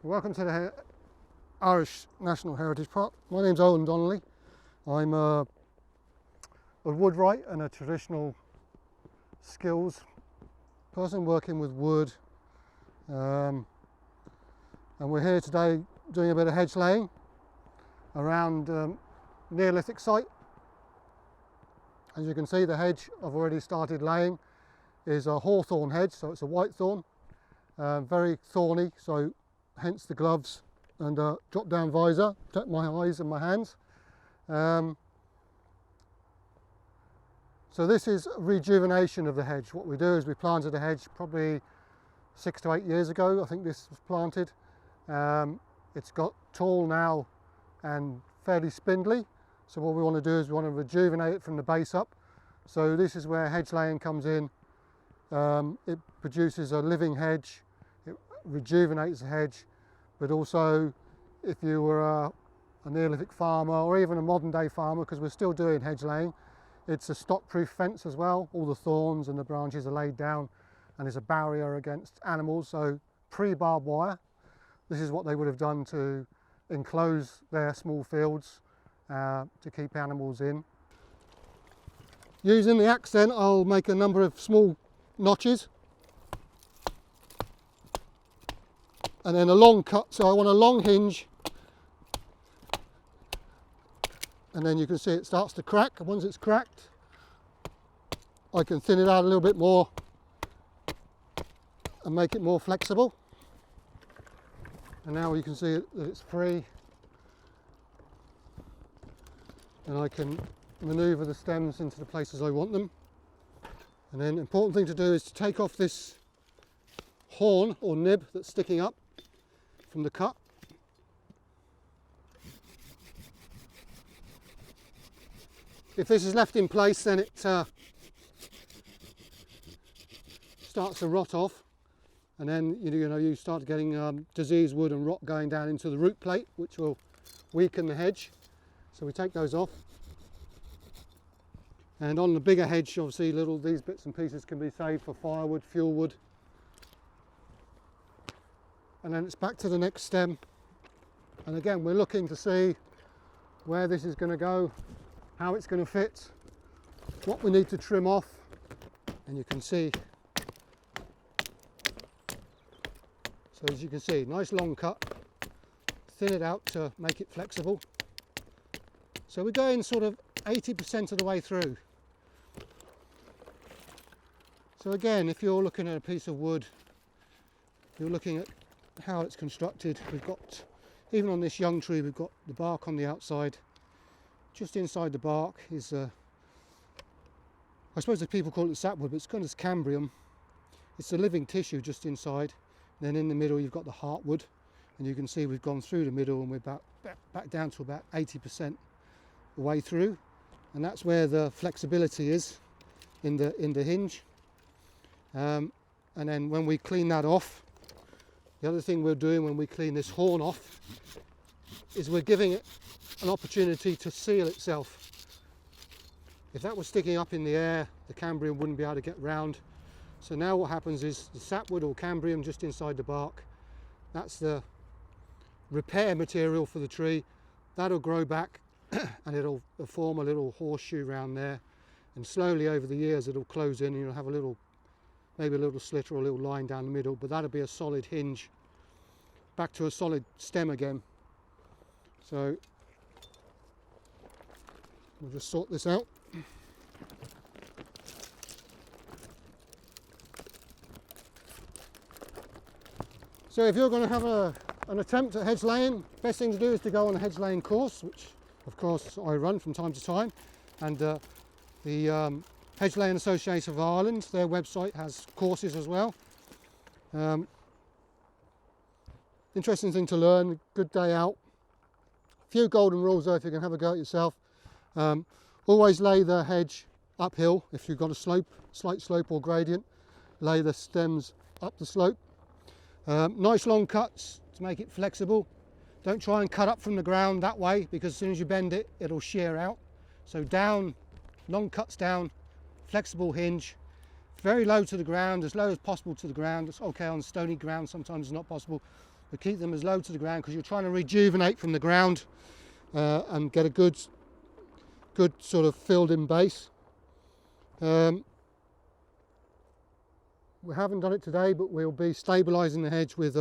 Welcome to the Irish National Heritage Park. My name's Eoin Donnelly. I'm a woodwright and a traditional skills person working with wood. And we're here today doing a bit of hedge laying around Neolithic site. As you can see, the hedge I've already started laying is a hawthorn hedge, so it's a white thorn, very thorny, so hence the gloves and drop down visor, protect my eyes and my hands. So this is rejuvenation of the hedge. What we do is we planted a hedge probably 6 to 8 years ago. I think this was planted. It's got tall now and fairly spindly. So what we want to do is we want to rejuvenate it from the base up. So this is where hedge laying comes in. It produces a living hedge. It rejuvenates the hedge. But also, if you were a Neolithic farmer or even a modern day farmer, because we're still doing hedge laying, it's a stock-proof fence as well. All the thorns and the branches are laid down and it's a barrier against animals. So pre-barbed wire, this is what they would have done to enclose their small fields to keep animals in. Using the axe then, I'll make a number of small notches. And then a long cut, so I want a long hinge, and then you can see it starts to crack, and once it's cracked I can thin it out a little bit more and make it more flexible. And now you can see that it's free, and I can manoeuvre the stems into the places I want them. And then the important thing to do is to take off this horn or nib that's sticking up from the cut. If this is left in place, then it starts to rot off, and then you start getting diseased wood and rot going down into the root plate, which will weaken the hedge. So we take those off. And on the bigger hedge, obviously, these bits and pieces can be saved for firewood, fuel wood. And then it's back to the next stem, and again we're looking to see where this is going to go, how it's going to fit, what we need to trim off. And you can see, so as you can see, nice long cut, thin it out to make it flexible. So we're going sort of 80% of the way through. So again, if you're looking at a piece of wood, you're looking at how it's constructed. We've got, even on this young tree, we've got the bark on the outside. Just inside the bark is I suppose the people call it sapwood, but it's kind of Cambrium. It's a living tissue just inside. And then in the middle you've got the heartwood, and you can see we've gone through the middle and we're back down to about 80% the way through, and that's where the flexibility is in the hinge. And then when we clean that off, the other thing we're doing when we clean this horn off is we're giving it an opportunity to seal itself. If that was sticking up in the air, the Cambrium wouldn't be able to get round. So now what happens is the sapwood or Cambrium just inside the bark, that's the repair material for the tree. That'll grow back and it'll form a little horseshoe round there, and slowly over the years it'll close in and you'll have maybe a little slit or a little line down the middle, but that'll be a solid hinge, back to a solid stem again. So we'll just sort this out. So if you're going to have an attempt at hedge laying, best thing to do is to go on a hedge laying course, which of course I run from time to time, and the Hedge Laying Association of Ireland, their website has courses as well. Interesting thing to learn, good day out. A few golden rules though if you can have a go at yourself. Always lay the hedge uphill. If you've got a slight slope or gradient, lay the stems up the slope. Nice long cuts to make it flexible. Don't try and cut up from the ground that way, because as soon as you bend it, it'll shear out. So down, long cuts down, flexible hinge, very low to the ground, as low as possible to the ground. It's okay on stony ground, sometimes it's not possible, but keep them as low to the ground because you're trying to rejuvenate from the ground and get a good sort of filled in base. We haven't done it today, but we'll be stabilising the hedge with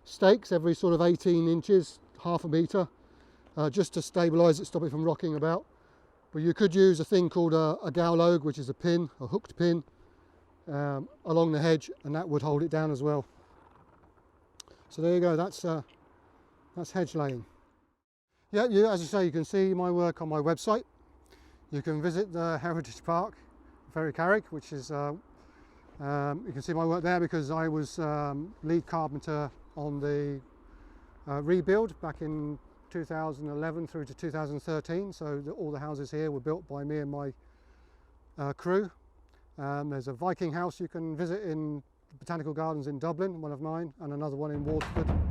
stakes every sort of 18 inches, half a metre, just to stabilise it, stop it from rocking about. But you could use a thing called a gowlogue, which is a pin, a hooked pin, along the hedge, and that would hold it down as well. So there you go, that's hedge laying. Yeah, as I say, you can see my work on my website. You can visit the Heritage Park, Ferry Carrick, which is, you can see my work there because I was lead carpenter on the rebuild back in 2011 through to 2013. So all the houses here were built by me and my crew. There's a Viking house you can visit in the Botanical Gardens in Dublin, one of mine, and another one in Waterford.